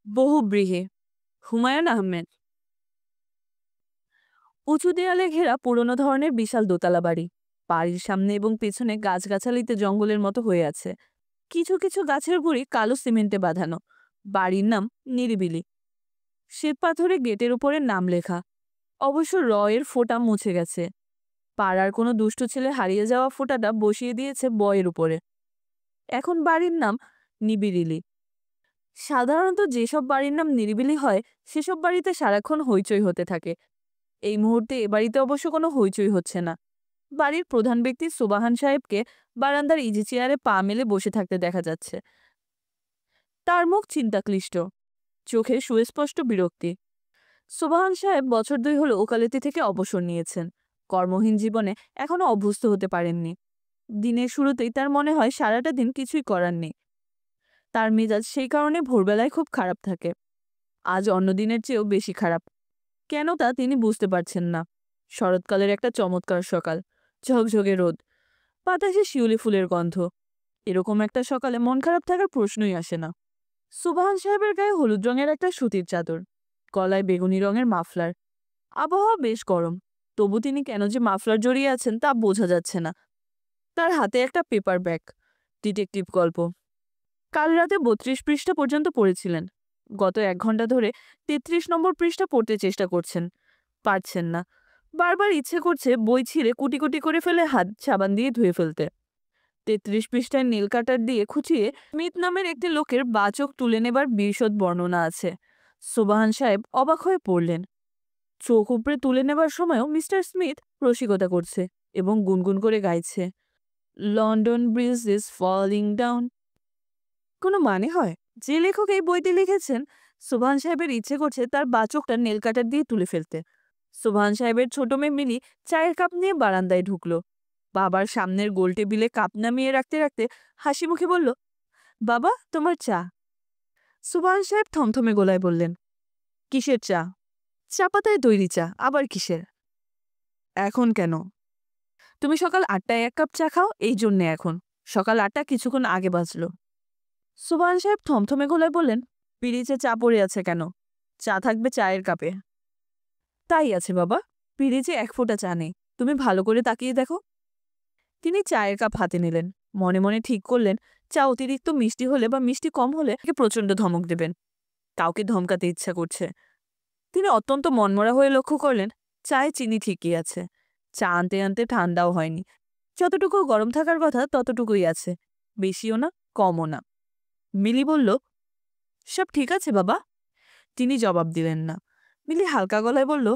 বহুব্রীহি। হুমায়ুন আহমেদ। উঁচু দেয়ালে ঘেরা পুরনো ধরনের বিশাল দোতলা বাড়ি। বাড়ির সামনে এবং পেছনে গাছগাছালিতে জঙ্গলের মতো হয়ে আছে। কিছু কিছু গাছের গুঁড়ি কালো সিমেন্টে বাঁধানো। বাড়ির নাম নিরিবিলি। শ্বেতপাথরে গেটের উপরে নাম লেখা। অবশ্য র এর ফোঁটা মুছে গেছে। পাড়ার কোনো দুষ্ট ছেলে হারিয়ে যাওয়া ফোঁটাটা বসিয়ে দিয়েছে বয়ের উপরে। এখন বাড়ির নাম নিবিড়িলি। সাধারণত যেসব বাড়ির নাম নিরিবিলি হয় সেসব বাড়িতে সারাক্ষণ হইচই হতে থাকে। এই মুহূর্তে এ বাড়িতে অবশ্য কোনো হইচই হচ্ছে না। বাড়ির প্রধান ব্যক্তি সুবাহান সাহেবকে বারান্দার ইজি চেয়ারে পা মেলে বসে থাকতে দেখা যাচ্ছে। তার মুখ চিন্তাক্লিষ্ট, চোখে সুস্পষ্ট বিরক্তি। সুবাহান সাহেব বছর 2 হলো ওকালতি থেকে অবসর নিয়েছেন। কর্মহীন জীবনে এখনো অভ্যস্ত হতে পারেননি। দিনের শুরুতেই তার মনে হয় সারাটা দিন কিছুই করার নেই। তার মেজাজ সেই কারণে ভোরবেলায় খুব খারাপ থাকে। আজ অন্য দিনের চেয়েও বেশি খারাপ। কেন তা তিনি বুঝতে পারছেন না। শরৎকালের একটা চমৎকার সকাল। ঝকঝকে রোদ, বাতাসে শিউলি ফুলের গন্ধ। এরকম একটা সকালে মন খারাপ থাকার প্রশ্নই আসে না। সুবহান সাহেবের গায়ে হলুদ রঙের একটা সুতির চাদর, গলায় বেগুনি রঙের মাফলার। আবহাওয়া বেশ গরম, তবু তিনি কেন যে মাফলার জড়িয়ে আছেন তা বোঝা যাচ্ছে না। তার হাতে একটা পেপার ব্যাগ, ডিটেকটিভ গল্প। কাল রাতে 32 পৃষ্ঠা পর্যন্ত পড়েছিলেন। গত 1 ঘন্টা ধরে 33 নম্বর পৃষ্ঠা পড়তে চেষ্টা করছেন, পারছেন না। বারবার ইচ্ছে করছে বই ছিঁড়ে কুটি কুটি করে ফেলে হাত সাবান দিয়ে ধুয়ে ফেলতে। 33 পৃষ্ঠায় নীল কাটার দিয়ে খুঁচিয়ে স্মিথ নামের একটি লোকের বাচক তুলে নেবার বিশদ বর্ণনা আছে। সুবহান সাহেব অবাক হয়ে পড়লেন। চোখ উপড়ে তুলে নেবার সময়ও মিস্টার স্মিথ রসিকতা করছে এবং গুনগুন করে গাইছে, London bridge is falling down. কোনো মানে হয়? যে লেখক এই বইটি লিখেছেন, সুবহান সাহেবের ইচ্ছে করছে তার বাচকটা নেল কাটার দিয়ে তুলে ফেলতে। সুবহান সাহেবের ছোট মেয়ে মিলি চায়ের কাপ নিয়ে বারান্দায় ঢুকলো। বাবার সামনের গোল টেবিলে কাপ নামিয়ে রাখতে রাখতে হাসি মুখে বলল, বাবা, তোমার চা। সুবহান সাহেব থমথমে গলায় বললেন, কিসের চা? চা পাতায় তৈরি চা, আবার কিসের? এখন কেন? তুমি সকাল 8টায় 1 কাপ চা খাও, এই জন্যে এখন। সকাল 8টা কিছুক্ষণ আগে বাজলো। সুবহান সাহেব থমথমে গলায় বললেন, পিরিচে চা পড়ে আছে কেন? চা থাকবে চায়ের কাপে। তাই আছে বাবা, পিরিচে 1 ফোঁটা চা নেই। তুমি ভালো করে তাকিয়ে দেখো। তিনি চায়ের কাপ হাতে নিলেন। মনে মনে ঠিক করলেন, চা অতিরিক্ত মিষ্টি হলে বা মিষ্টি কম হলে তাকে প্রচণ্ড ধমক দেবেন। কাউকে ধমকাতে ইচ্ছা করছে। তিনি অত্যন্ত মনমরা হয়ে লক্ষ্য করলেন, চায়ে চিনি ঠিকই আছে। চা আনতে আনতে ঠান্ডাও হয়নি। যতটুকু গরম থাকার কথা ততটুকুই আছে, বেশিও না কমও না। মিলি বলল, সব ঠিক আছে বাবা। তিনি জবাব দিলেন না। মিলি হালকা গলায় বলল,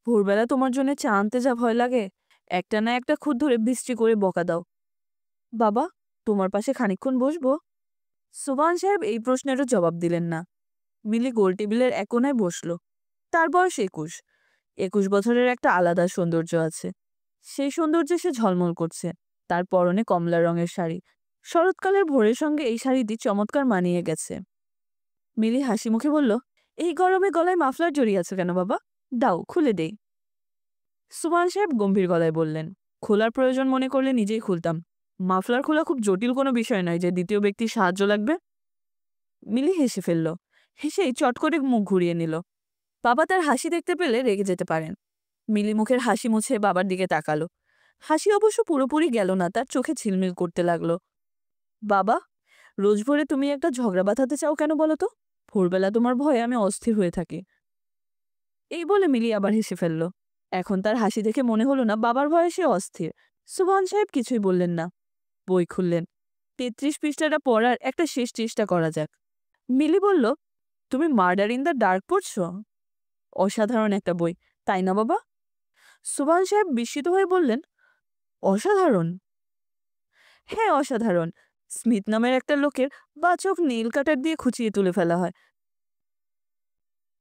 ভোরবেলা তোমার জন্য চা আনতে যা ভয় লাগে, একটা না একটা খুদ ধরে বিশ্রী করে বকা দাও। বাবা, তোমার পাশে খানিকক্ষণ বসবো? সুবহান সাহেব এই প্রশ্নেরও জবাব দিলেন না। মিলি গোল টেবিলের এক কোণায় বসল। তার বয়স 21। 21 বছরের একটা আলাদা সৌন্দর্য আছে। সেই সৌন্দর্যে সে ঝলমল করছে। তার পরনে কমলা রঙের শাড়ি। শরৎকালের ভোরের সঙ্গে এই শাড়িটি চমৎকার মানিয়ে গেছে। মিলি হাসি মুখে বলল, এই গরমে গলায় মাফলার জড়িয়ে আছে কেন বাবা? দাও, খুলে দেই। সুবহান সাহেব গম্ভীর গলায় বললেন, খোলার প্রয়োজন মনে করলে নিজেই খুলতাম। মাফলার খোলা খুব জটিল কোনো বিষয় নয় যে দ্বিতীয় ব্যক্তির সাহায্য লাগবে। মিলি হেসে ফেলল। হেসেই চট করে মুখ ঘুরিয়ে নিল। বাবা তার হাসি দেখতে পেলে রেগে যেতে পারেন। মিলি মুখের হাসি মুছে বাবার দিকে তাকালো। হাসি অবশ্য পুরোপুরি গেল না, তার চোখে ঝিলমিল করতে লাগলো। বাবা, রোজ ভোরে তুমি একটা ঝগড়া বাঁধাতে চাও কেন বলো তো? ভোরবেলা তোমার ভয়ে আমি অস্থির হয়ে থাকি। এই বলে মিলি আবার হেসে ফেলল। এখন তার হাসি দেখে মনে হলো না বাবার ভয়ে সে অস্থির। সুবহান সাহেব কিছুই বললেন না। বই খুললেন। 33 পৃষ্ঠাটা পড়ার একটা শেষ চেষ্টা করা যাক। মিলি বলল, তুমি মার্ডার ইন দ্য ডার্ক পড়ছো? অসাধারণ একটা বই, তাই না বাবা? সুবহান সাহেব বিস্মিত হয়ে বললেন, অসাধারণ? হ্যাঁ, অসাধারণ। স্মিথ নামের একটা লোকের বাচক নীল কাটার দিয়ে খুঁচিয়ে তুলে ফেলা হয়।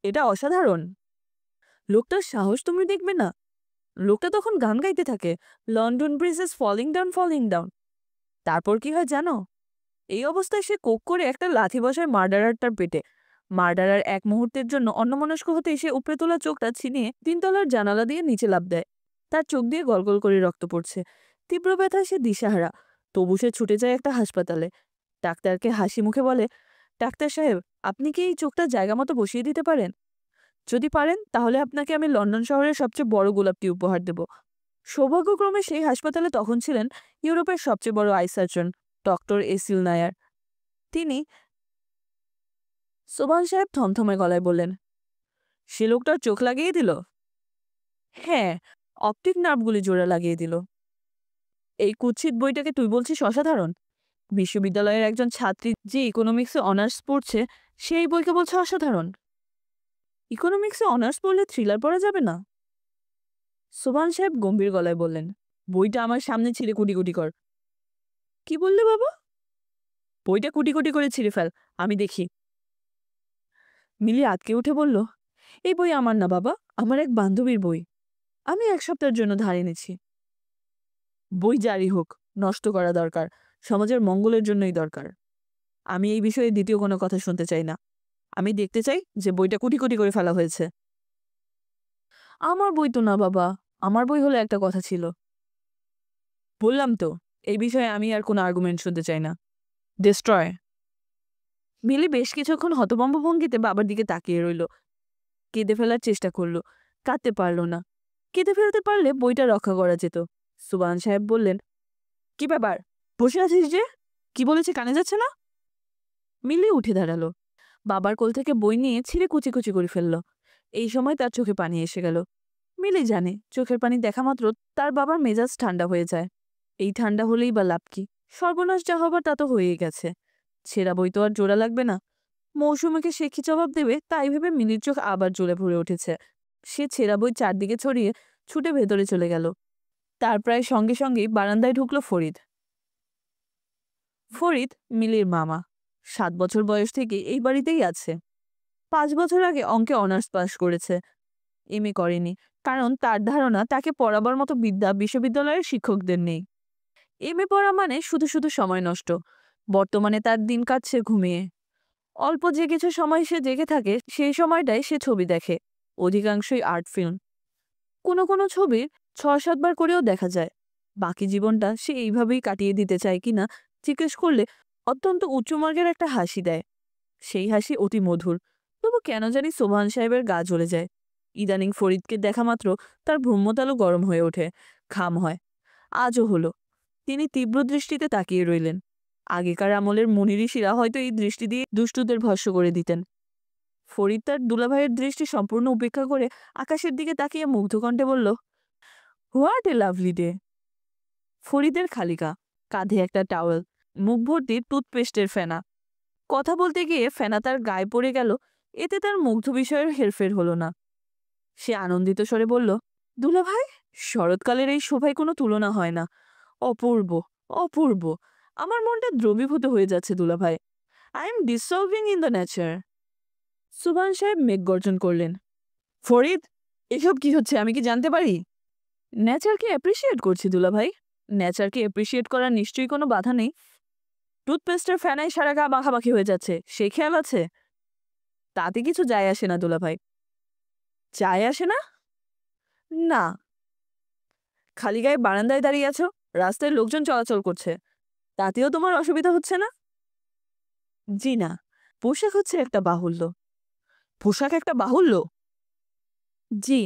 এটা অসাধারণ। লোকটার সাহস তুমি দেখবে না। লোকটা তখন গান গাইতে থাকে, London bridge is falling down, falling down. তারপর কি হয় জানো? এই অবস্থায় সে কোক করে একটা লাথি বসায় মার্ডারারটার পেটে। মার্ডারার এক মুহূর্তের জন্য অন্যমনস্ক হতে এসে উপরে তোলা চোখটা ছিনিয়ে 3 তলার জানালা দিয়ে নিচে লাফ দেয়। তার চোখ দিয়ে গলগল করে রক্ত পড়ছে। তীব্র ব্যথায় সে দিশাহারা। তবু সে ছুটে যায় একটা হাসপাতালে। ডাক্তারকে হাসি মুখে বলে, ডাক্তার সাহেব, আপনি কি এই চোখটা জায়গা মতো বসিয়ে দিতে পারেন? যদি পারেন তাহলে আপনাকে আমি লন্ডন শহরের সবচেয়ে বড় গোলাপটি উপহার দেব। সৌভাগ্যক্রমে সেই হাসপাতালে তখন ছিলেন ইউরোপের সবচেয়ে বড় আই সার্জন ডক্টর এসিল নায়ার। তিনি সোবান সাহেব থমথমে গলায় বললেন, সে লোকটার চোখ লাগিয়ে দিল? হ্যাঁ, অপটিক নার্ভগুলি জোড়া লাগিয়ে দিল। এই কুৎসিত বইটাকে তুই বলছিস অসাধারণ? বিশ্ববিদ্যালয়ের একজন ছাত্রী যে ইকোনমিক্সে অনার্স পড়ছে, সেই বইকে বলছে অসাধারণ? ইকোনমিক্সে অনার্স পড়লে থ্রিলার পড়া যাবে না? সোবান সাহেব গম্ভীর গলায় বললেন, বইটা আমার সামনে ছিঁড়ে কুটি কুটি কর। কি বললে বাবা? বইটা কুটি কুটি করে ছিঁড়ে ফেল, আমি দেখি। মিলি আটকে উঠে বলল, এই বই আমার না বাবা, আমার এক বান্ধবীর বই। আমি 1 সপ্তাহের জন্য ধার এনেছি। বই জারি হোক, নষ্ট করা দরকার, সমাজের মঙ্গলের জন্যই দরকার। আমি এই বিষয়ে দ্বিতীয় কোনো কথা শুনতে চাই না। আমি দেখতে চাই যে বইটা কুটি কুটি করে ফেলা হয়েছে। আমার বই তো না বাবা, আমার বই হলে একটা কথা ছিল। বললাম তো, এই বিষয়ে আমি আর কোনো আর্গুমেন্ট শুনতে চাই না। ডিস্ট্রয়। মিলি বেশ কিছুক্ষণ হতভম্ব ভঙ্গিতে বাবার দিকে তাকিয়ে রইল। কেঁদে ফেলার চেষ্টা করল, কাঁদতে পারল না। কেঁদে ফেলতে পারলে বইটা রক্ষা করা যেত। সুবহান সাহেব বললেন, কি ব্যাপার, বসে আছিস যে? কি বলেছে কানে যাচ্ছে না? মিলি উঠে দাঁড়ালো, বাবার কোল থেকে বই নিয়ে ছিঁড়ে কুচি কুচি করে ফেলল। এই সময় তার চোখে পানি এসে গেল। মিলি জানে চোখের পানি দেখা মাত্র তার বাবার মেজাজ ঠান্ডা হয়ে যায়। এই ঠান্ডা হলেই বা লাভ কি? সর্বনাশ যা হবার তা তো হয়েই গেছে। ছেঁড়া বই তো আর জোড়া লাগবে না। মৌসুমীকে সে কি জবাব দেবে তাই ভেবে মিলির চোখ আবার জ্বলে ভরে উঠেছে। সে ছেঁড়া বই চারদিকে ছড়িয়ে ছুটে ভেতরে চলে গেল। তার প্রায় সঙ্গে সঙ্গেই বারান্দায় ঢুকলো ফরিদ। ফরিদ মিলির মামা। 7 বছর বয়স থেকে এই বাড়িতেই আছে। 5 বছর আগে অঙ্কে অনার্স পাশ করেছে, এমএ করেনি, কারণ তার ধারণা তাকে পড়াবার মতো বিদ্যা বিশ্ববিদ্যালয়ের শিক্ষকদের নেই। এমএ পড়া মানে শুধু শুধু সময় নষ্ট। বর্তমানে তার দিন কাটছে ঘুমিয়ে। অল্প যে কিছু সময় সে জেগে থাকে সেই সময়টায় সে ছবি দেখে, অধিকাংশই আর্ট ফিল্ম। কোনো কোনো ছবি 6-7 বার করেও দেখা যায়। বাকি জীবনটা সে এইভাবেই কাটিয়ে দিতে চায় কিনা জিজ্ঞেস করলে অত্যন্ত উচ্চমার্গের একটা হাসি দেয়। সেই হাসি অতি মধুর, তবু কেন জানি সোবহান সাহেবের গা জ্বলে যায়। ইদানিং ফরিদকে দেখা মাত্র তার ব্রহ্মতালু গরম হয়ে ওঠে, ঘাম হয়। আজও হলো। তিনি তীব্র দৃষ্টিতে তাকিয়ে রইলেন। আগেকার আমলের মুনি ঋষিরা হয়তো এই দৃষ্টি দিয়ে দুষ্টুদের ভস্ম করে দিতেন। ফরিদ তার দুলাভাইয়ের দৃষ্টি সম্পূর্ণ উপেক্ষা করে আকাশের দিকে তাকিয়ে মুগ্ধ কণ্ঠে বলল, হোয়াট এ লাভলি ডে। ফরিদের খালিকা, কাঁধে একটা টাওয়েল, মুখ ভর্তি টুথপেস্টের ফেনা। কথা বলতে গিয়ে ফেনা তার গায়ে পড়ে গেল, এতে তার মুগ্ধ বিষয়ের হেরফের হলো না। সে আনন্দিত স্বরে বলল, দুলাভাই, শরৎকালের এই শোভায় কোনো তুলনা হয় না। অপূর্ব, অপূর্ব। আমার মনটা দ্রবীভূত হয়ে যাচ্ছে দুলাভাই। I am dissolving in the nature. Subhan সাহেব মেঘ গর্জন করলেন, ফরিদ, এসব কি হচ্ছে আমি কি জানতে পারি? নেচারকে অ্যাপ্রিসিয়েট করছি দুলাভাই। নেচারকে অ্যাপ্রিসিয়েট করার নিশ্চয়ই কোনো বাধা নেই। টুথপেস্টের ফেনায় সারা গা মাখামাখি হয়ে যাচ্ছে, সে খেয়াল আছে? তাতে কিছু যায় আসে না দুলাভাই। যায় আসে না? না। খালি গায়ে বারান্দায় দাঁড়িয়ে আছো, রাস্তায় লোকজন চলাচল করছে, তাতেও তোমার অসুবিধা হচ্ছে না? জি না, পোশাক হচ্ছে একটা বাহুল্য। পোশাক একটা বাহুল্য? জি।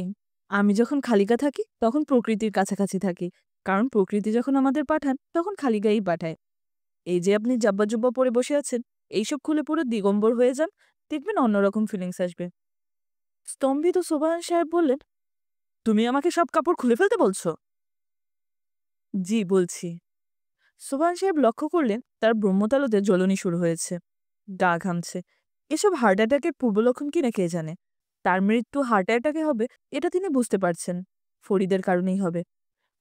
আমি যখন খালিগা থাকি তখন প্রকৃতির কাছাকাছি থাকি, কারণ প্রকৃতি যখন আমাদের পাঠান তখন খালি গায়েই পাঠায়। এই যে আপনি জাব্বা জুব্বা পরে বসে আছেন, এইসব খুলে পুরো দিগম্বর হয়ে যান, দেখবেন অন্যরকম ফিলিংস আসবে। স্তম্ভিত সোবহান সাহেব বললেন, তুমি আমাকে সব কাপড় খুলে ফেলতে বলছো? জি বলছি। সোবহান সাহেব লক্ষ্য করলেন তার ব্রহ্মতালুতে জ্বলনি শুরু হয়েছে, গা ঘামছে। এসব হার্ট অ্যাটাকের পূর্ব লক্ষণ কিনা কে জানে। তার মৃত্যু হার্ট অ্যাটাকে হবে এটা তিনি বুঝতে পারছেন, ফরিদের কারণেই হবে।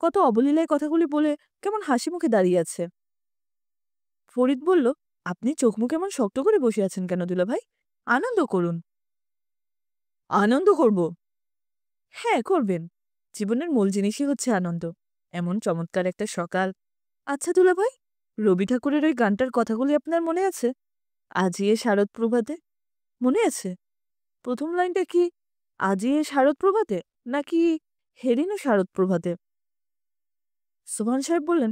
কত অবলীলায় কথাগুলি বলে কেমন হাসি মুখে দাঁড়িয়ে আছে। ফরিদ বলল, আপনি চোখ মুখ এমন শক্ত করে বসে আছেন কেন দুলাভাই? আনন্দ করুন। আনন্দ করব? হ্যাঁ করবেন। জীবনের মূল জিনিসই হচ্ছে আনন্দ। এমন চমৎকার একটা সকাল। আচ্ছা দুলাভাই, রবি ঠাকুরের ওই গানটার কথাগুলি আপনার মনে আছে? আজি এ শারদ প্রভাতে, মনে আছে? প্রথম লাইনটা কি আজি এ শারদ প্রভাতে, নাকি হেরিনো শারদ প্রভাতে? সোবহান সাহেব বললেন,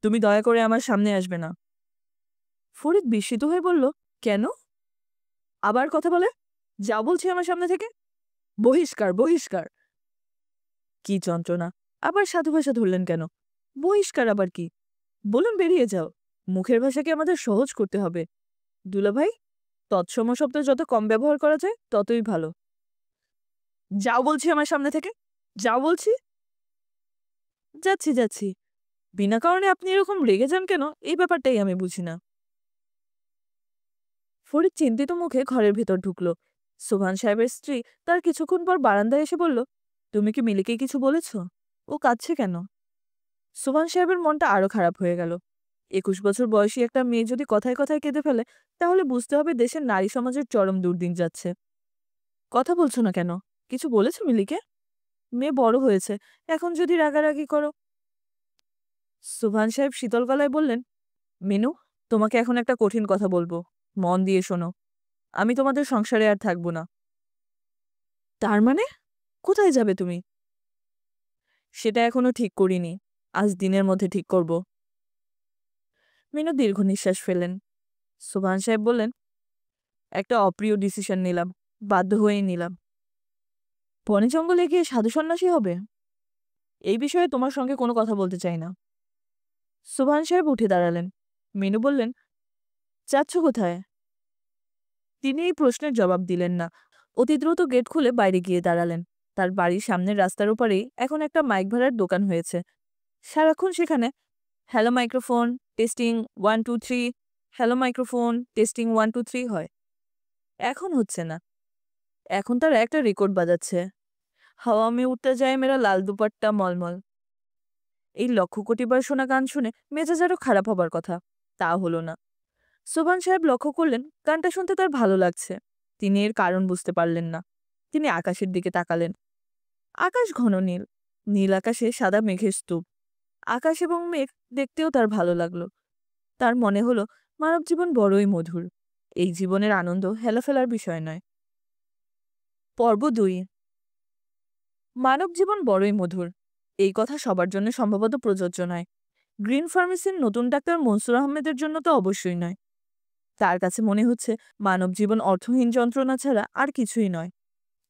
তুমি দয়া করে আমার সামনে আসবে না। ফরিদ বিস্মিত হয়ে বলল, কেন? আবার কথা বলে? যা বলছি আমার সামনে থেকে। বহিষ্কার, বহিষ্কার। কি যন্ত্রণা! আবার সাধু ভাষা ধরলেন কেন? বহিষ্কার আবার কি? বলুন বেরিয়ে যাও। মুখের ভাষাকে আমাদের সহজ করতে হবে। দুলাভাই, তৎসম শব্দ যত কম ব্যবহার করা যায় ততই ভালো। যাও বলছি আমার সামনে থেকে। যাও বলছি। যাচ্ছি, যাচ্ছি। বিনা কারণে আপনি এরকম রেগে যান কেন এই ব্যাপারটাই আমি বুঝি না। ফরিদ চিন্তিত মুখে ঘরের ভেতর ঢুকল। সোভান সাহেবের স্ত্রী তার কিছুক্ষণ পর বারান্দায় এসে বলল, তুমি কি মিলিকে কিছু বলেছ? ও কাঁদছে কেন? সোভান সাহেবের মনটা আরো খারাপ হয়ে গেল। 21 বছর বয়সী একটা মেয়ে যদি কথায় কথায় কেঁদে ফেলে, তাহলে বুঝতে হবে দেশের নারী সমাজের চরম দুর্দিন যাচ্ছে। কথা বলছো না কেন? কিছু বলেছো মিলিকে? মেয়ে বড় হয়েছে, এখন যদি রাগারাগি করো। সোভান সাহেব শীতল গলায় বললেন, মিনু, তোমাকে এখন একটা কঠিন কথা বলবো, মন দিয়ে শোনো। আমি তোমাদের সংসারে আর থাকবো না। তার মানে? কোথায় যাবে তুমি? সেটা এখনো ঠিক করিনি, আজ দিনের মধ্যে ঠিক করব। মিনু দীর্ঘ নিঃশ্বাস ফেলেন। সোভান সাহেব বললেন, একটা অপ্রিয় ডিসিশন নিলাম, বাধ্য হয়েই নিলাম। বনে জঙ্গলে গিয়ে সাধু সন্ন্যাসী হবে? এই বিষয়ে তোমার সঙ্গে কোনো কথা বলতে চাই না। সোভান সাহেব উঠে দাঁড়ালেন। মিনু বললেন, যাচ্ছ কোথায়? তিনি এই প্রশ্নের জবাব দিলেন না। অতি দ্রুত গেট খুলে বাইরে গিয়ে দাঁড়ালেন। তার বাড়ির সামনের রাস্তার উপরেই এখন একটা মাইক ভাড়ার দোকান হয়েছে। সারাক্ষণ সেখানে hello microphone testing 1 2 3, hello microphone testing 1 2 3 হয়। এখন হচ্ছে না। এখন তারা একটা রেকর্ড বাজাচ্ছে, হাওয়া মে উঠতে যায় মেরা লাল দুপাট্টা মলমল। এই লক্ষ কোটিবার শোনা গান শুনে মেজাজ আরো খারাপ হবার কথা, তা হলো না। সোভান সাহেব লক্ষ্য করলেন গানটা শুনতে তার ভালো লাগছে। তিনি এর কারণ বুঝতে পারলেন না। তিনি আকাশের দিকে তাকালেন। আকাশ ঘন নীল। নীল আকাশে সাদা মেঘের স্তূপ। আকাশ এবং মেঘ দেখতেও তার ভালো লাগলো। তার মনে হলো মানব জীবন বড়ই মধুর। এই জীবনের আনন্দ হেলাফেলার বিষয় নয়। পর্ব 2। মানব জীবন বড়ই মধুর, এই কথা সবার জন্য সম্ভবত প্রযোজ্য নয়। গ্রিন ফার্মেসির নতুন ডাক্তার মনসুর আহমেদের জন্য তো অবশ্যই নয়। তার কাছে মনে হচ্ছে মানব জীবন অর্থহীন যন্ত্রণা ছাড়া আর কিছুই নয়।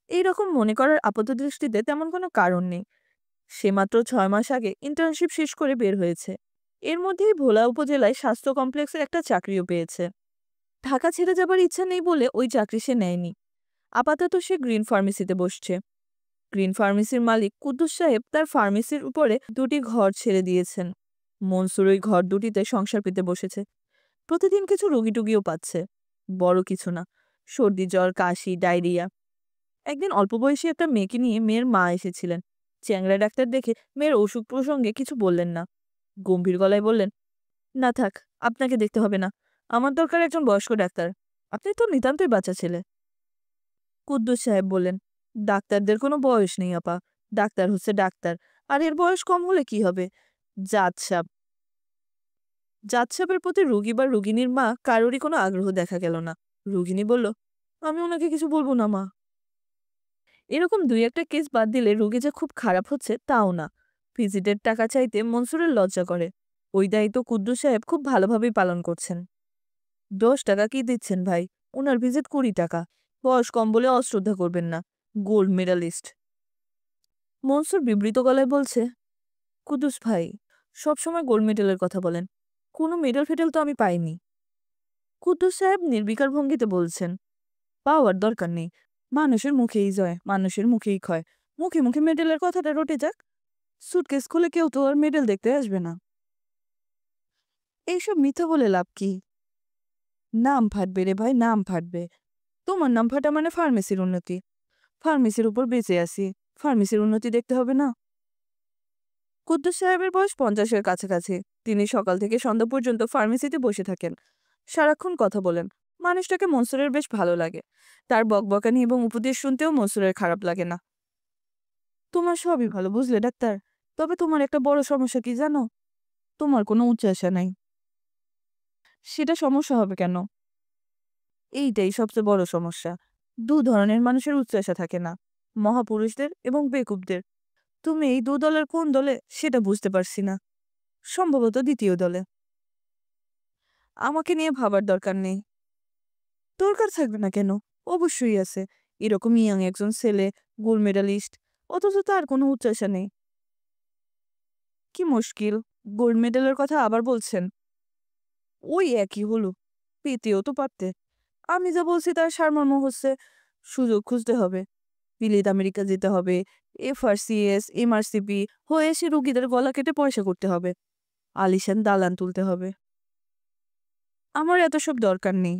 এই রকম মনে করার আপাতদৃষ্টিতে তেমন কোনো কারণ নেই। সে মাত্র 6 মাস আগে ইন্টার্নশিপ শেষ করে বের হয়েছে। এর মধ্যেই ভোলা উপজেলায় স্বাস্থ্য কমপ্লেক্সে একটা চাকরিও পেয়েছে। ঢাকা ছেড়ে যাবার ইচ্ছা নেই বলে ওই চাকরি সে নেয়নি। আপাতত সে গ্রিন ফার্মেসিতে বসছে। গ্রিন ফার্মেসির মালিক কুদ্দুস সাহেব তার ফার্মেসির উপরে 2টি ঘর ছেড়ে দিয়েছেন। মনসুর ওই ঘর দুটিতে সংসার পেতে বসেছে। প্রতিদিন কিছু রোগী-টুগিও পাচ্ছে। বড় কিছু না, সর্দি জ্বর কাশি ডায়রিয়া। একদিন অল্প বয়সী একটা মেয়েকে নিয়ে মেয়ের মা এসেছিলেন। চ্যাংড়া ডাক্তার দেখে মেয়ের অসুখ প্রসঙ্গে কিছু বললেন না। গম্ভীর গলায় বললেন, না থাক, আপনাকে দেখতে হবে না। আমার দরকার একজন বয়স্ক ডাক্তার। আপনি তো নিতান্তই বাচ্চা ছেলে। কুদ্দুস সাহেব বললেন, ডাক্তারদের কোনো বয়স নেই আপা। ডাক্তার হচ্ছে ডাক্তার, আর এর বয়স কম হলে কি হবে? জাত সাপ। জাত সাপের প্রতি রোগী বা রোগিনীর মা কারোরই কোনো আগ্রহ দেখা গেল না। রোগিনী বলল, আমি ওনাকে কিছু বলবো না মা। এরকম 2-1টা কেস বাদ দিলে রোগী যে খুব খারাপ হচ্ছে তাও না। ভিজিটের টাকা চাইতে মনসুরের লজ্জা করে। ওই দায়িত্ব কুদ্দুস সাহেব খুব ভালোভাবেই পালন করছেন। 10 টাকা কি দিচ্ছেন ভাই? ওনার ভিজিট 20 টাকা। বয়স কম বলে অশ্রদ্ধা করবেন না। Gold medallist. মনসুর বিবৃত গলায় বলছে, কুদ্দুস ভাই, সবসময় গোল্ড মেডেলের কথা বলেন। কোনো মেডেল ফেডেল তো আমি পাইনি। কুদ্দুস সাহেব নির্বিকার ভঙ্গিতে বলছেন, পাওয়ার দরকার নেই। মানুষের মুখেই জয়, মানুষের মুখেই ক্ষয়। মুখে মুখে মেডেলের কথাটা রটে যাক। সুটকেস খুলে কেউ তো আর মেডেল দেখতে আসবে না। এইসব মিথ্যা বলে লাভ কি? নাম ফাটবে রে ভাই, নাম ফাটবে। তোমার নাম ফাটা মানে ফার্মেসির উন্নতি। ফার্মেসির উপর বেঁচে আছি, ফার্মেসির উন্নতি দেখতে হবে না? কুদ্দুস সাহেবের বয়স 50-এর কাছাকাছি। তিনি সকাল থেকে সন্ধ্যা পর্যন্ত ফার্মেসিতে বসে থাকেন। সারাক্ষণ কথা বলেন। মানুষটাকে মনসুরের বেশ ভালো লাগে। তার বকবকানি এবং উপদেশ শুনতেও মনসুরের খারাপ লাগে না। তোমার সবই ভালো বুঝলে ডাক্তার, তবে তোমার একটা বড় সমস্যা কি জানো? তোমার কোনো উচ্চাশা নাই। সেটা সমস্যা হবে কেন? এইটাই সবচেয়ে বড় সমস্যা। ধরনের মানুষের উচ্চাশা থাকে না, মহাপুরুষদের এবং বেকুবদের। তুমি এই দলের কোন দলে সেটা বুঝতে পারছি না। সম্ভবত দ্বিতীয় দলে। আমাকে নিয়ে ভাবার দরকার নেই। দরকার থাকবে না কেন? অবশ্যই আছে। এরকম ইয়াং একজন ছেলে, গোল্ড মেডালিস্ট, অথচ তার কোনো উচ্চাশা নেই। কি মুশকিল? গোল্ড মেডেলের কথা আবার বলছেন? ওই একই হলো। পেতেও তো পারতে। আমি যা বলছি তার সারমর্ম হচ্ছে সুযোগ খুঁজতে হবে। বিলেত আমেরিকা যেতে হবে, FRCS, MRCP হয়ে এসে রুগীদের গলা কেটে পয়সা করতে হবে। আলিশান দালান তুলতে হবে। আমার এত সব দরকার নেই।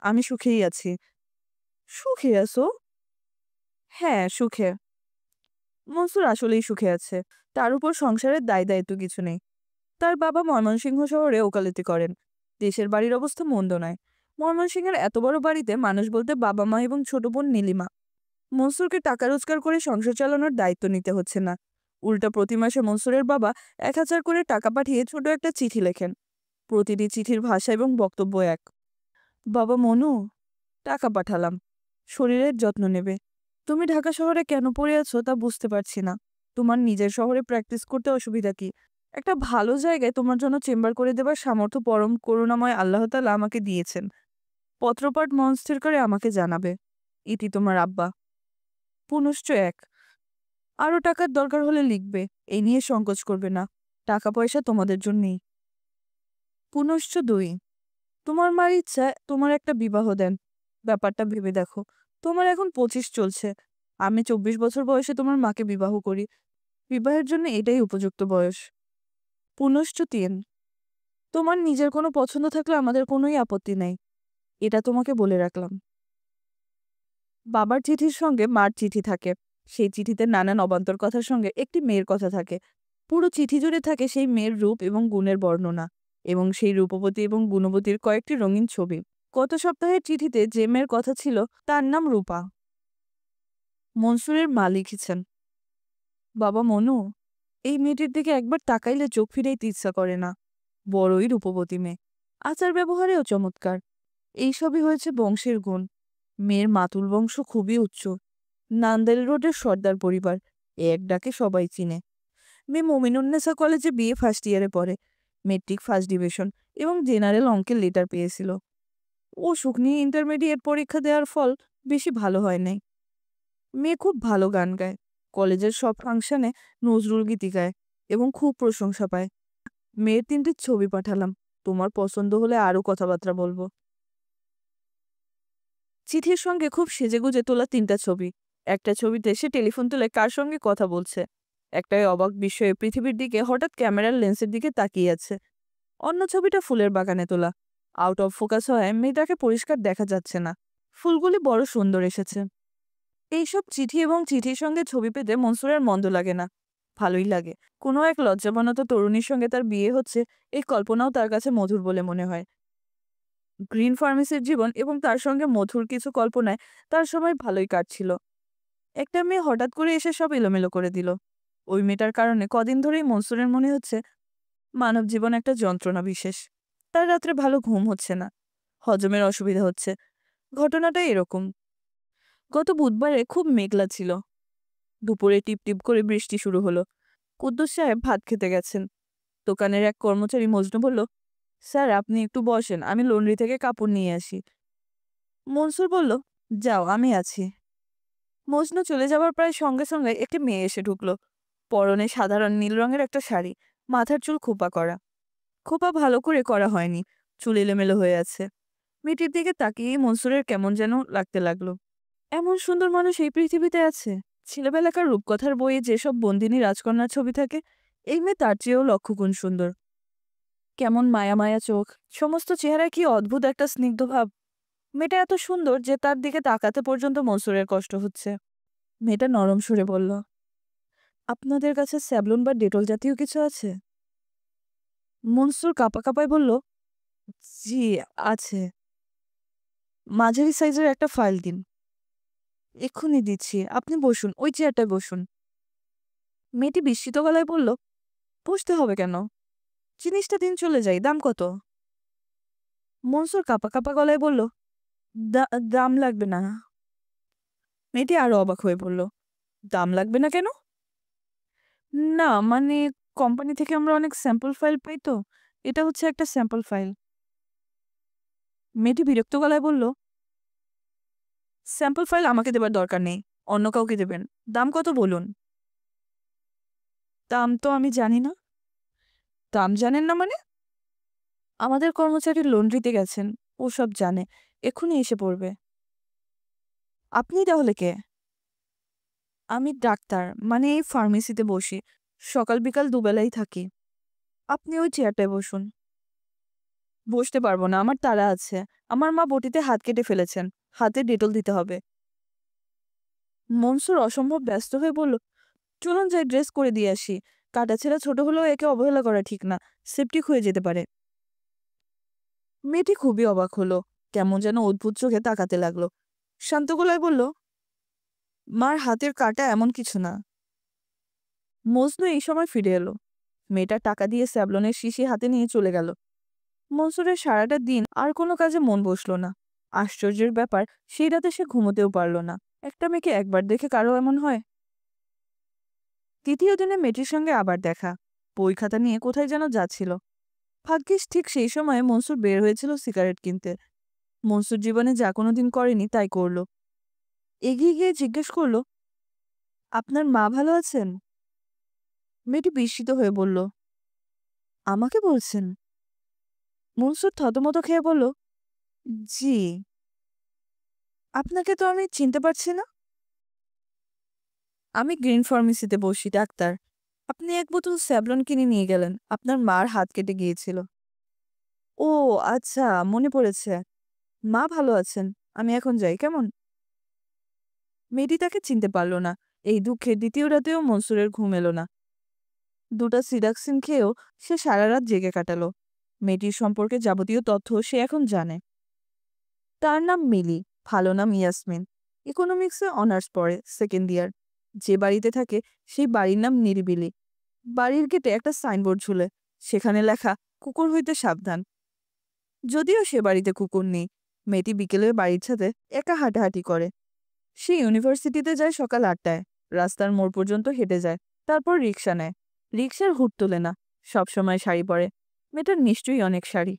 আমি সুখেই আছি। সুখে আছো? হ্যাঁ, সুখে। মনসুর আসলেই সুখে আছে। তার উপর সংসারের দায়-দায়িত্ব কিছু নেই। তার বাবা ময়মনসিংহ শহরে ওকালতি করেন। দেশের বাড়ির অবস্থা মন্দ নয়। ময়মনসিংহের এত বড় বাড়িতে মানুষ বলতে বাবা-মা এবং ছোট বোন নীলিমা। মনসুরকে টাকা রোজগার করে সংসার চালানোর দায়িত্ব নিতে হচ্ছে না। উল্টা প্রতি মাসে মনসুরের বাবা ১,০০০ করে টাকা পাঠিয়ে ছোট একটা চিঠি লেখেন। প্রতিটি চিঠির ভাষা এবং বক্তব্য এক। বাবা মনু, টাকা পাঠালাম। শরীরের যত্ন নেবে। তুমি ঢাকা শহরে কেন পড়ে আছো তা বুঝতে পারছি না। তোমার নিজের শহরে প্র্যাকটিস করতে অসুবিধা কি? একটা ভালো জায়গায় তোমার জন্য চেম্বার করে দেবার সামর্থ্য পরম করুণাময় আল্লাহ তাআলা আমাকে দিয়েছেন। পত্রপাঠ মন স্থির করে আমাকে জানাবে। ইতি তোমার আব্বা। পুনশ্চ এক। আরও টাকার দরকার হলে লিখবে। এই নিয়ে সংকোচ করবে না। টাকা পয়সা তোমাদের জন্যই। পুনশ্চ দুই। তোমার মার ইচ্ছা তোমার একটা বিবাহ দেন। ব্যাপারটা ভেবে দেখো। তোমার এখন 25 চলছে। আমি 24 বছর বয়সে তোমার মাকে বিবাহ করি। বিবাহের জন্য এটাই উপযুক্ত বয়স। পুনশ্চ তিন। তোমার নিজের কোনো পছন্দ থাকলে আমাদের কোনোই আপত্তি নেই। এটা তোমাকে বলে রাখলাম। বাবার চিঠির সঙ্গে মার চিঠি থাকে। সেই চিঠিতে নানান অবান্তর কথার সঙ্গে একটি মেয়ের কথা থাকে। পুরো চিঠি জুড়ে থাকে সেই মেয়ের রূপ এবং গুণের বর্ণনা এবং সেই রূপবতী এবং গুণবতীর কয়েকটি রঙিন ছবি। গত সপ্তাহের চিঠিতে যে মেয়ের কথা ছিল তার নাম রূপা। মনসুরের মা লিখেছেন, বাবা মনু, এই মেয়েটির দিকে একবার তাকাইলে চোখ ফিরাইতে ইচ্ছা করে না। বড়ই রূপবতী মেয়ে। আচার ব্যবহারেও চমৎকার। এইসবই হয়েছে বংশের গুণ। মেয়ের মাতুল বংশ খুবই উচ্চ। নান্দেল রোডের সর্দার পরিবার। এক ডাকে সবাই চিনে। মেয়ে মমিনুন্নেসা কলেজে বিএ ফার্স্ট ইয়ারে পড়ে। মেট্রিক ফার্স্ট ডিভিশন এবং জেনারেল অঙ্কের লেটার পেয়েছিল। অসুখ নিয়ে ইন্টারমিডিয়েট পরীক্ষা দেওয়ার ফল বেশি ভালো হয় নাই। মেয়ে খুব ভালো গান গায়। কলেজের সব ফাংশনে নজরুল গীতি গায় এবং খুব প্রশংসা পায়। মেয়ের 3টি ছবি পাঠালাম। তোমার পছন্দ হলে আরও কথাবার্তা বলবো। চিঠির সঙ্গে খুব সেজেগুজে তোলা 3টা ছবি। একটা ছবিতে সে টেলিফোন তুলে কার সঙ্গে কথা বলছে। একটাই অবাক বিস্ময়ে পৃথিবীর দিকে হঠাৎ ক্যামেরার লেন্সের দিকে তাকিয়ে আছে। অন্য ছবিটা ফুলের বাগানে তোলা। আউট অফ ফোকাস হয় মেয়েটাকে পরিষ্কার দেখা যাচ্ছে না। ফুলগুলি বড় সুন্দর এসেছে। এইসব চিঠি এবং চিঠির সঙ্গে ছবি পেতে মনসুরের মন্দ লাগে না। ভালোই লাগে। কোনো এক লজ্জাবনত তরুণীর সঙ্গে তার বিয়ে হচ্ছে এই কল্পনাও তার কাছে মধুর বলে মনে হয়। গ্রিন ফার্মেসির জীবন এবং তার সঙ্গে মধুর কিছু কল্পনায় তার সময় ভালোই কাটছিল। একটা মেয়ে হঠাৎ করে এসে সব এলোমেলো করে দিল। ওই মেয়েটার কারণে কদিন ধরেই মনসুরের মনে হচ্ছে মানব জীবন একটা যন্ত্রণা বিশেষ। তার রাত্রে ভালো ঘুম হচ্ছে না। হজমের অসুবিধা হচ্ছে। ঘটনাটা এরকম। গত বুধবারে খুব মেঘলা ছিল। দুপুরে টিপ টিপ করে বৃষ্টি শুরু হলো। কুদ্দুস সাহেব ভাত খেতে গেছেন। দোকানের এক কর্মচারী মজনু বলল, স্যার আপনি একটু বসেন, আমি লন্ড্রি থেকে কাপড় নিয়ে আসি। মনসুর বলল, যাও আমি আছি। মজনু চলে যাওয়ার প্রায় সঙ্গে সঙ্গে একটি মেয়ে এসে ঢুকলো। পরনে সাধারণ নীল রঙের একটা শাড়ি, মাথার চুল খোপা করা। খোপা ভালো করে করা হয়নি, চুল এলোমেলো হয়ে আছে। মেয়েটির দিকে তাকিয়েই মনসুরের কেমন যেন লাগতে লাগলো। এমন সুন্দর মানুষ এই পৃথিবীতে আছে? ছেলেবেলাকার রূপকথার বইয়ে যেসব বন্দিনী রাজকন্যার ছবি থাকে, এই মেয়ে তার চেয়েও লক্ষগুণ সুন্দর। কেমন মায়া মায়া চোখ, সমস্ত চেহারায় কি অদ্ভুত একটা স্নিগ্ধ ভাব। মেয়েটা এত সুন্দর যে তার দিকে তাকাতে পর্যন্ত মনসুরের কষ্ট হচ্ছে। মেয়েটা নরম সুরে বলল, আপনাদের কাছে স্যাভলন বা ডেটল জাতীয় কিছু আছে? মনসুর কাঁপা কাঁপায় বলল, জি আছে। মাঝারি সাইজের একটা ফাইল দিন। এক্ষুনি দিচ্ছি, আপনি বসুন, ওই চেয়ারটায় বসুন। মেয়েটি বিস্মিত গলায় বলল, বসতে হবে কেন? জিনিসটা দিন চলে যাই, দাম কত? মনসুর কাঁপা কাঁপা গলায় বলল, দাম লাগবে না। মেয়েটি আরো অবাক হয়ে বলল, দাম লাগবে না কেন? না মানে কোম্পানি থেকে আমরা অনেক স্যাম্পল ফাইল পাই তো, এটা হচ্ছে একটা স্যাম্পল ফাইল। মেয়েটি বিরক্ত গলায় বলল, স্যাম্পল ফাইল আমাকে দেবার দরকার নেই, অন্য কাউকে দেবেন। দাম কত বলুন। দাম তো আমি জানি না। দাম জানেন না মানে? আমাদের কর্মচারী লন্ড্রিতে গেছেন, ও সব জানে, এক্ষুনি এসে পড়বে। আপনি তাহলে কে? আমি ডাক্তার, মানে এই ফার্মেসিতে বসি, সকাল বিকাল দুবেলাই থাকি। আপনি ওই চেয়ারটায় বসুন। বসতে পারবো না, আমার তাড়া আছে। আমার মা বটিতে হাত কেটে ফেলেছেন, হাতে ডেটল দিতে হবে। মনসুর অসম্ভব ব্যস্ত হয়ে বলল, চলুন যাই ড্রেস করে দিয়ে আসি। কাটাছেঁড়া ছোট হলেও একে অবহেলা করা ঠিক না, সেপটিক হয়ে যেতে পারে। মেয়েটি খুবই অবাক হলো, কেমন যেন অদ্ভুত চোখে তাকাতে লাগলো। শান্ত গলায় বলল, মার হাতের কাটা এমন কিছু না। মজনু এই সময় ফিরে এলো। মেয়েটা টাকা দিয়ে স্যাভলনের শিশি হাতে নিয়ে চলে গেল। মনসুরের সারাটা দিন আর কোনো কাজে মন বসল না। আশ্চর্যের ব্যাপার, সেই রাতে সে ঘুমোতেও পারল না। একটা মেয়েকে একবার দেখে কারো এমন হয়? তৃতীয় দিনে মেয়েটির সঙ্গে আবার দেখা। বই খাতা নিয়ে কোথায় যেন যাচ্ছিল। ভাগ্যিস ঠিক সেই সময়ে মনসুর বের হয়েছিল সিগারেট কিনতে। মনসুর জীবনে যা কোনোদিন করেনি তাই করল। এগিয়ে গিয়ে জিজ্ঞেস করল, আপনার মা ভালো আছেন? মেয়েটি বিস্মিত হয়ে বলল, আমাকে বলছেন? মনসুর থতমত খেয়ে বলল, জি। আপনাকে তো আমি চিনতে পারছি না। আমি গ্রিন ফার্মেসিতে বসি, ডাক্তার। আপনি এক বোতল স্যাভলন কিনে নিয়ে গেলেন, আপনার মার হাত কেটে গিয়েছিল। ও আচ্ছা, মনে পড়েছে। মা ভালো আছেন, আমি এখন যাই, কেমন? মেয়েটি তাকে চিনতে পারল না। এই দুঃখে দ্বিতীয় রাতেও মনসুরের ঘুম এলো না। দুটা সিডাক্সিন খেয়েও সে সারা রাত জেগে কাটালো। মেয়েটির সম্পর্কে যাবতীয় তথ্য সে এখন জানে। তার নাম মিলি, ভালো নাম ইয়াসমিন। ইকোনমিক্সে অনার্স পড়ে, সেকেন্ড ইয়ার। যে বাড়িতে থাকে সেই বাড়ির নাম নিরিবিলি। বাড়ির গেটে একটা সাইনবোর্ড ঝুলে, সেখানে লেখা, কুকুর হইতে সাবধান। যদিও সে বাড়িতে কুকুর নেই। মেয়েটি বিকেলে বাড়ির ছাদে একা হাঁটাহাঁটি করে। সে ইউনিভার্সিটিতে যায় সকাল 8টায়। রাস্তার মোড় পর্যন্ত হেঁটে যায়, তারপর রিক্সা নেয়। রিক্সার হুড তোলে না, সবসময় শাড়ি পরে। মেয়েটার নিশ্চয়ই অনেক শাড়ি।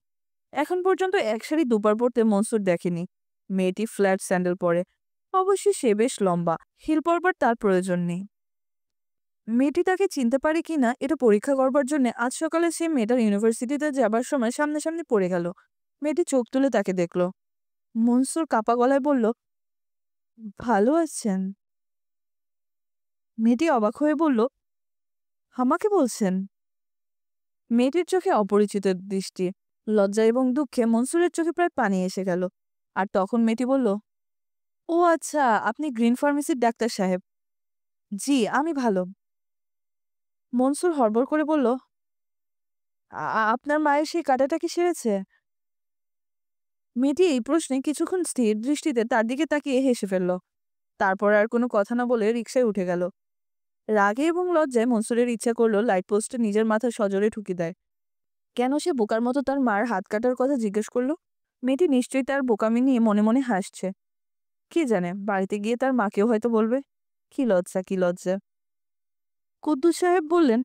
এখন পর্যন্ত এক শাড়ি দুবার পরতে মনসুর দেখেনি। মেয়েটি ফ্ল্যাট স্যান্ডেল পরে। অবশ্যই সে বেশ লম্বা, হিল পরবার তার প্রয়োজন নেই। মেয়েটি তাকে চিনতে পারে কিনা এটা পরীক্ষা করবার জন্য আজ সকালে সে মেয়েটার ইউনিভার্সিটিতে যাবার সময় সামনাসামনি পড়ে গেল। মেয়েটি চোখ তুলে তাকে দেখল। মনসুর কাপা গলায় বলল, ভালো আছেন? মেয়েটি অবাক হয়ে বলল, আমাকে বলছেন? মেয়েটির চোখে অপরিচিত দৃষ্টি। লজ্জা এবং দুঃখে মনসুরের চোখে প্রায় পানি এসে গেল। আর তখন মেয়েটি বলল, ও আচ্ছা, আপনি গ্রিন ফার্মেসির ডাক্তার সাহেব। জি, আমি ভালো। মনসুর হড়বড় করে বলল, আপনার মায়ের সেই কাঁটাটা কি সেরেছে? মেয়েটি এই প্রশ্নে কিছুক্ষণ স্থির দৃষ্টিতে তার দিকে তাকিয়ে হেসে ফেলল। তারপর আর কোনো কথা না বলে রিকশায় উঠে গেল। রাগে এবং লজ্জায় মনসুরের ইচ্ছা করলো লাইট পোস্টে নিজের মাথা সজোরে ঠুকে দেয়। কেন সে বোকার মতো তার মার হাত কাটার কথা জিজ্ঞেস করলো? মেয়েটি নিশ্চয়ই তার বোকামি নিয়ে মনে মনে হাসছে। কি জানে, বাড়িতে গিয়ে তার মাকেও হয়তো বলবে। কি লজ্জা, কি লজ্জা। কুদ্দুস সাহেব বললেন,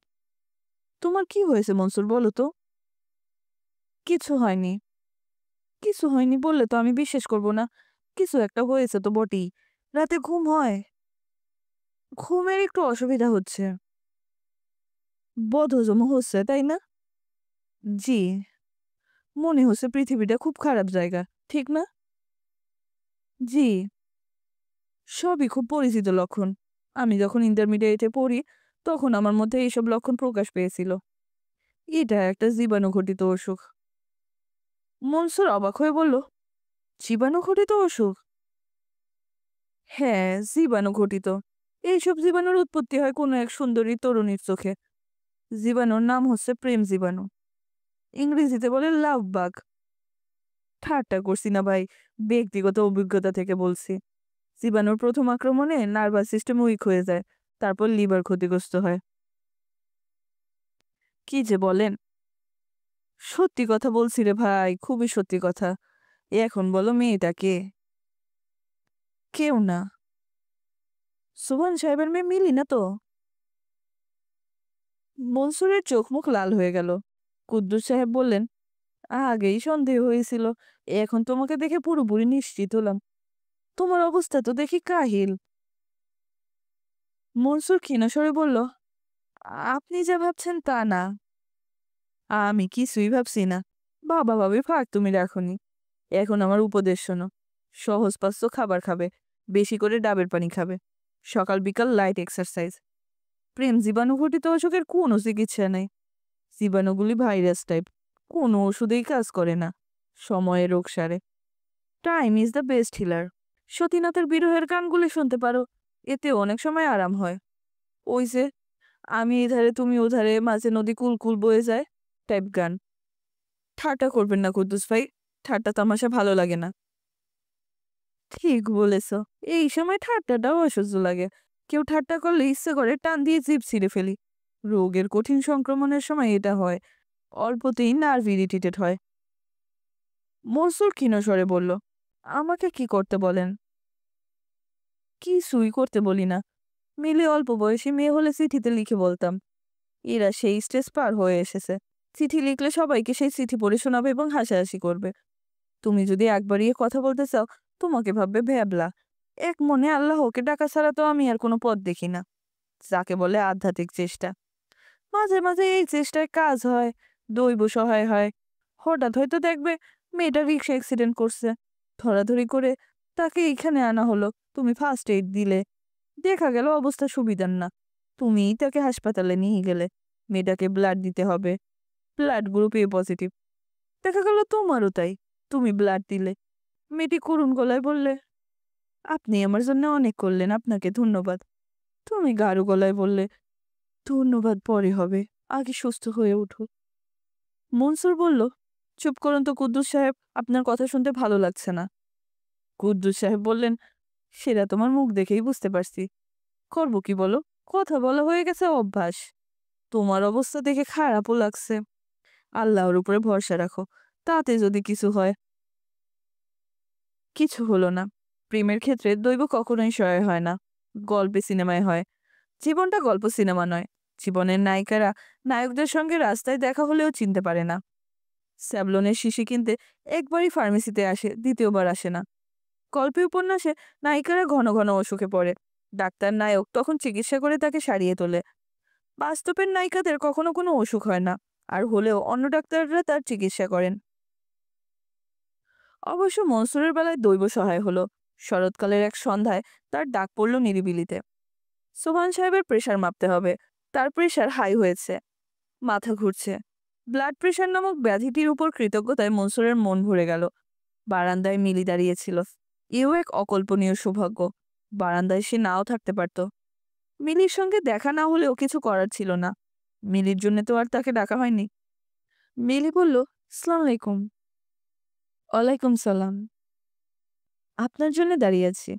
তোমার কি হয়েছে মনসুর, বলো তো? কিছু হয়নি। কিছু হয়নি বললে তো আমি বিশ্বাস করব না। কিছু একটা হয়েছে তো বটেই। রাতে ঘুম হয়? ঘুমের একটু অসুবিধা হচ্ছে। বদহজম হচ্ছে, তাই না? জি। মনে হচ্ছে পৃথিবীটা খুব খারাপ জায়গা, ঠিক না? জি। সবই খুব পরিচিত লক্ষণ। আমি যখন ইন্টারমিডিয়েটে পড়ি তখন আমার মধ্যে এইসব লক্ষণ প্রকাশ পেয়েছিল। এটা একটা জীবাণুঘটিত অসুখ। মনসুর অবাক হয়ে বলল, জীবাণুঘটিত অসুখ? হ্যাঁ, জীবাণুঘটিত। এইসব জীবাণুর উৎপত্তি হয় কোনো এক সুন্দরী তরুণীর চোখে। জীবাণুর নাম হচ্ছে প্রেম জীবাণু। ইংরেজিতে বলে লাভ বাগ। ঠাট্টা করছি না ভাই, ব্যক্তিগত অভিজ্ঞতা থেকে বলছি। জীবাণুর প্রথম আক্রমণে নার্ভাস সিস্টেম উইক হয়ে যায়, তারপর লিভার ক্ষতিগ্রস্ত হয়। কি যে বলেন! সত্যি কথা বলছি রে ভাই, খুবই সত্যি কথা। এখন বলো, মেয়েটা কে? কেউ না। সুবহান সাহেবের মেয়ে মিলি না তো? মনসুরের চোখ মুখ লাল হয়ে গেল। কুদ্দুস সাহেব বললেন, আগেই সন্দেহ হয়েছিল, এখন তোমাকে দেখে পুরোপুরি নিশ্চিত হলাম। তোমার অবস্থা তো দেখি কাহিল। মনসুর ক্ষীণস্বরে বলল, আপনি যা ভাবছেন তা না। আমি কিছুই ভাবছি না। বাবা ভাবি ফাক তুমি রাখনি। এখন আমার উপদেশ শোনো। সহজ পাচ্য খাবার খাবে, বেশি করে ডাবের পানি খাবে, সকাল বিকাল লাইট এক্সারসাইজ। প্রেম জীবাণু ঘটিত অসুখের কোনো চিকিৎসা নেই। জীবাণুগুলি ভাইরাস টাইপ, কোনো ওষুধেই কাজ করে না। সময়ে রোগ সারে। Time is the best healer. সতীনাথের বিরহের গানগুলি শুনতে পারো, এতে অনেক সময় আরাম হয়। ওই যে আমি এধারে তুমি ওধারে, মাঝে নদী কুলকুল বয়ে যায় টাইপ গান। ঠাট্টা করবেন না কুদ্দুস ভাই, ঠাট্টা তামাশা ভালো লাগে না। ঠিক বলেছ, এই সময় ঠাট্টাটাও অসহ্য লাগে। কেউ ঠাট্টা করলে ইচ্ছে করে টান দিয়ে জিভ ছিঁড়ে ফেলি। রোগের কঠিন সংক্রমণের সময় এটা হয়। অল্পতেই নার্ভ ইরিটেটেড হয়। মনসুর ক্ষীণস্বরে বলল, আমাকে কি করতে বলেন? কিছুই করতে বলি না। মিলি অল্প বয়সী মেয়ে হলে চিঠিতে লিখে বলতাম। এরা সেই স্টেজ পার হয়ে এসেছে। চিঠি লিখলে সবাইকে সেই চিঠি পড়ে শোনাবে এবং হাসাহাসি করবে। তুমি যদি একবারই কথা বলতে চাও, তোমাকে ভাববে ভ্যাবলা। এক মনে আল্লাহকে ডাকা ছাড়া তো আমি আর কোনো পথ দেখি না, যাকে বলে আধ্যাত্মিক চেষ্টা। মাঝে মাঝে এই চেষ্টায় কাজ হয়, দৈব সহায় হয়। হঠাৎ হয়তো দেখবে মেয়েটা রিক্সা অ্যাক্সিডেন্ট করছে, ধরাধরি করে তাকে এখানে আনা হলো, তুমি ফার্স্ট এইড দিলে। দেখা গেল অবস্থা সুবিধার না, তুমিই তাকে হাসপাতালে নিয়ে গেলে। মেয়েটাকে ব্লাড দিতে হবে, ব্লাড গ্রুপ এ পজিটিভ। দেখা গেল তোমারও তাই, তুমি ব্লাড দিলে। মেয়েটি করুণ গলায় বললে, আপনি আমার জন্য অনেক করলেন, আপনাকে ধন্যবাদ। তুমি গাঢ় গলায় বললে, ধন্যবাদ পরে হবে, আগে সুস্থ হয়ে উঠো। মনসুর বলল, চুপ করুন তো কুদ্দুস সাহেব, আপনার কথা শুনতে ভালো লাগছে না। কুদ্দুস সাহেব বললেন, সেটা তোমার মুখ দেখেই বুঝতে পারছি। করবো কি বলো, কথা বলা হয়ে গেছে অভ্যাস। তোমার অবস্থা দেখে খারাপও লাগছে। আল্লাহর উপরে ভরসা রাখো, তাতে যদি কিছু হয়। কিছু হলো না। প্রেমের ক্ষেত্রে দৈব কখনোই সহায় হয় না, গল্পে সিনেমায় হয়। জীবনটা গল্প সিনেমা নয়। জীবনের নায়িকারা নায়কদের সঙ্গে রাস্তায় দেখা হলেও চিনতে পারে না। স্যাভলনের শিশি কিনতে একবারই ফার্মেসিতে আসে, দ্বিতীয়বার আসে না। গল্পে উপন্যাসে নায়িকারা ঘন ঘন অসুখে পড়ে, ডাক্তার নায়ক তখন চিকিৎসা করে তাকে সারিয়ে তোলে। বাস্তবের নায়িকাদের কখনো কোনো অসুখ হয় না, আর হলেও অন্য ডাক্তাররা তার চিকিৎসা করেন। অবশ্য মনসুরের বেলায় দৈব সহায় হলো। শরৎকালের এক সন্ধ্যায় তার ডাক পড়ল নিরিবিলিতে। সোহান সাহেবের প্রেশার মাপতে হবে। তার প্রেশার হাই হয়েছে, মাথা ঘুরছে। ব্লাড প্রেশার নামক ব্যাধিটির উপর কৃতজ্ঞতায় মনসুরের মন ভরে গেল। বারান্দায় মিলি দাঁড়িয়েছিল। এও এক অকল্পনীয় সৌভাগ্য। বারান্দায় সে নাও থাকতে পারত। মিলির সঙ্গে দেখা না হলেও কিছু করার ছিল না। মিলির জন্য তো আর তাকে ডাকা হয়নি। মিলি বলল, আসসালামু আলাইকুম। ওয়ালাইকুম সালাম। আপনার জন্য দাঁড়িয়ে আছি।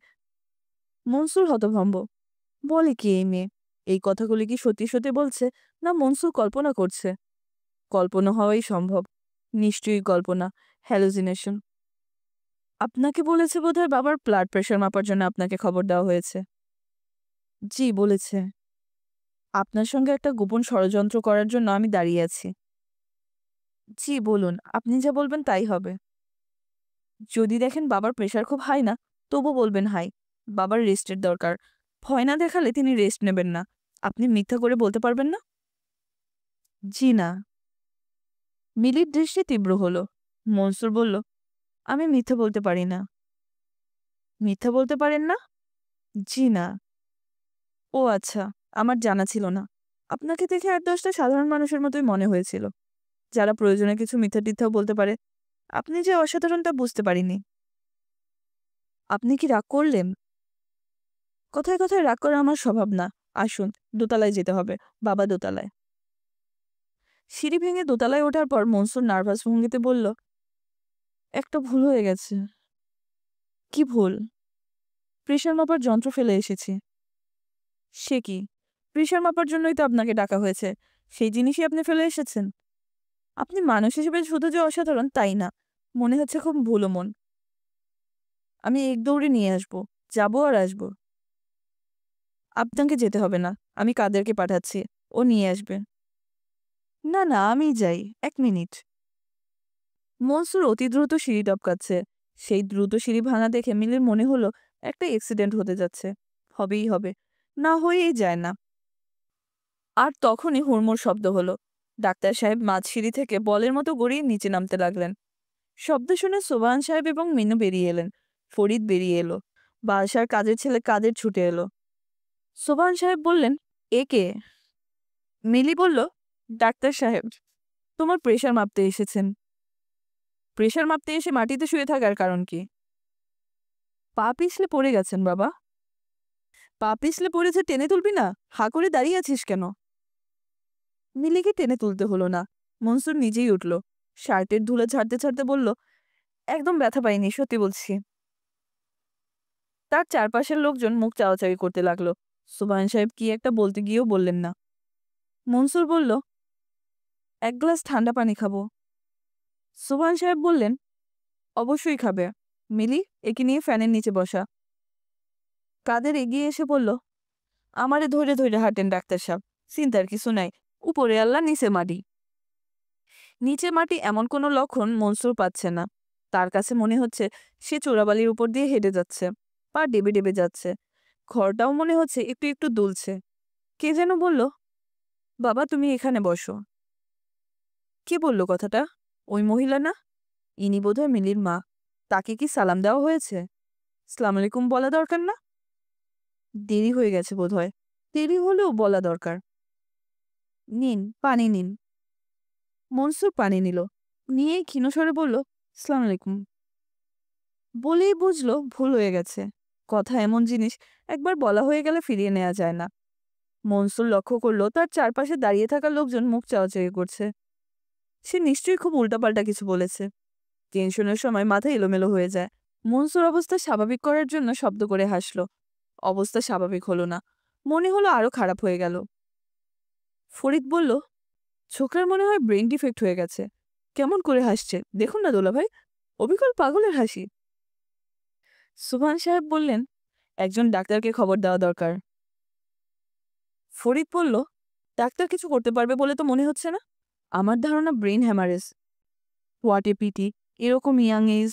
মনসুর হতভম্ব। বলে কি এই মেয়ে? এই কথাগুলি কি সত্যি সত্যি বলছে, না মনসুর কল্পনা করছে? কল্পনা হওয়াই সম্ভব। নিশ্চয়ই কল্পনা, হ্যালুজিনেশন। আপনাকে বলেছে বোধহয় বাবার ব্লাড প্রেশার মাপার জন্য আপনাকে খবর দেওয়া হয়েছে। জি বলেছে। আপনার সঙ্গে একটা গোপন ষড়যন্ত্র করার জন্য আমি দাঁড়িয়ে আছি। জি বলুন, আপনি যা বলবেন তাই হবে। যদি দেখেন বাবার প্রেশার খুব হাই না, তবু বলবেন হাই। বাবার রেস্টের দরকার। ভয় না দেখালে তিনি রেস্ট নেবেন না। আপনি মিথ্যা করে বলতে পারবেন না? জি না। মিলির দৃষ্টি তীব্র হলো। মনসুর বলল, আমি মিথ্যা বলতে পারি না। মিথ্যা বলতে পারেন না? জি না। ও আচ্ছা, আমার জানা ছিল না। আপনাকে দেখে ৮-১০টা সাধারণ মানুষের মতোই মনে হয়েছিল, যারা প্রয়োজনে কিছু মিথ্যা টিথ্যাও বলতে পারে। আপনি যে অসাধারণ তা বুঝতে পারিনি। আপনি কি রাগ করলেন? কথায় কথায় রাগ করা আমার স্বভাব না। আসুন, দোতলায় যেতে হবে। বাবা দোতলায়। সিঁড়ি ভেঙে দোতলায় ওঠার পর মনসুর নার্ভাস ভঙ্গিতে বলল, একটা ভুল হয়ে গেছে। কি ভুল? প্রেশার মাপার যন্ত্র ফেলে এসেছি। সে কি? প্রেশার মাপার জন্যই তো আপনাকে ডাকা হয়েছে। সেই জিনিসই আপনি ফেলে এসেছেন? আপনি মানুষ হিসেবে শুধু যে অসাধারণ তাই না, মনে হচ্ছে খুব ভুলো মন। আমি এক দৌড়ে নিয়ে আসবো, যাবো আর আসবো। আপনাকে যেতে হবে না, আমি কাদেরকে পাঠাচ্ছি, ও নিয়ে আসবে। না না, আমি যাই, ১ মিনিট। মনসুর অতি দ্রুত সিঁড়ি টপকাচ্ছে। সেই দ্রুত সিঁড়ি ভাঙা দেখে মিলির মনে হলো একটা অ্যাক্সিডেন্ট হতে যাচ্ছে, হবেই হবে, না হয়েই যায় না। আর তখনই হুড়মুড় শব্দ হলো। ডাক্তার সাহেব মাঝ সিঁড়ি থেকে বলের মতো গড়িয়ে নিচে নামতে লাগলেন। শব্দ শুনে সোবাহান সাহেব এবং মিনু বেরিয়ে এলেন। ফরিদ বেরিয়ে এলো। বাসার কাজের ছেলে কাদের ছুটে এলো। সোবাহান সাহেব বললেন, এ কে? মিলি বলল, ডাক্তার সাহেব, তোমার প্রেশার মাপতে এসেছেন। প্রেশার মাপতে এসে মাটিতে শুয়ে থাকার কারণ কি? পা পিছলে পড়ে গেছেন বাবা। পা পিছলে পড়েছে, টেনে তুলবি না? হা করে দাঁড়িয়ে আছিস কেন? মিলিকে টেনে তুলতে হলো না, মনসুর নিজেই উঠল। শার্টের ধুলো ছাড়তে ছাড়তে বলল, একদম ব্যথা পাইনি, সত্যি বলছি। তার চারপাশের লোকজন মুখ চাওয়াচাওয়ি করতে লাগলো। সুবহান সাহেব কি একটা বলতে গিয়েও বললেন না। মনসুর বলল, এক গ্লাস ঠান্ডা পানি খাবো। সুবহান সাহেব বললেন, অবশ্যই খাবে। মিলি, একে নিয়ে ফ্যানের নিচে বসা। কাদের এগিয়ে এসে বলল, আমারে ধরে ধরে হাঁটেন ডাক্তার সাহেব, চিন্তার কিছু নাই, উপরে আল্লাহ নিচে মাটি। নিচে মাটি এমন কোনো লক্ষণ মনসুর পাচ্ছে না। তার কাছে মনে হচ্ছে সে চোরাবালির উপর দিয়ে হেঁটে যাচ্ছে, পা ডেবে ডেবে যাচ্ছে। ঘরটাও মনে হচ্ছে একটু একটু দুলছে। কে যেন বলল, বাবা তুমি এখানে বসো। কে বলল কথাটা? ওই মহিলা না? ইনি বোধহয় মিলির মা। তাকে কি সালাম দেওয়া হয়েছে? সালাম আলাইকুম বলা দরকার না? দেরি হয়ে গেছে বোধহয়। দেরি হলেও বলা দরকার। নিন, পানি নিন। মনসুর পানি নিল, নিয়েই ক্ষীণস্বরে বলল, সালাম আলাইকুম। বলেই বুঝলো ভুল হয়ে গেছে। কথা এমন জিনিস, একবার বলা হয়ে গেলে ফিরিয়ে নেওয়া যায় না। মনসুর লক্ষ্য করলো তার চারপাশে দাঁড়িয়ে থাকা লোকজন মুখ চাওয়াচাওয়ি করছে। সে নিশ্চয়ই খুব উল্টাপাল্টা কিছু বলেছে। টেনশনের সময় মাথা এলোমেলো হয়ে যায়। মনসুর অবস্থা স্বাভাবিক করার জন্য শব্দ করে হাসল। অবস্থা স্বাভাবিক হলো না, মনে হলো আরো খারাপ হয়ে গেল। ফরিদ বলল, ছোকরার মনে হয় ব্রেন ডিফেক্ট হয়ে গেছে। কেমন করে হাসছে দেখুন না দোলাভাই, অবিকল পাগলের হাসি। সুবহান সাহেব বললেন, একজন ডাক্তারকে খবর দেওয়া দরকার। ফরিদ বলল, ডাক্তার কিছু করতে পারবে বলে তো মনে হচ্ছে না। আমার ধারণা brain haemorrhage. What a pity, এরকম ইয়াং এজ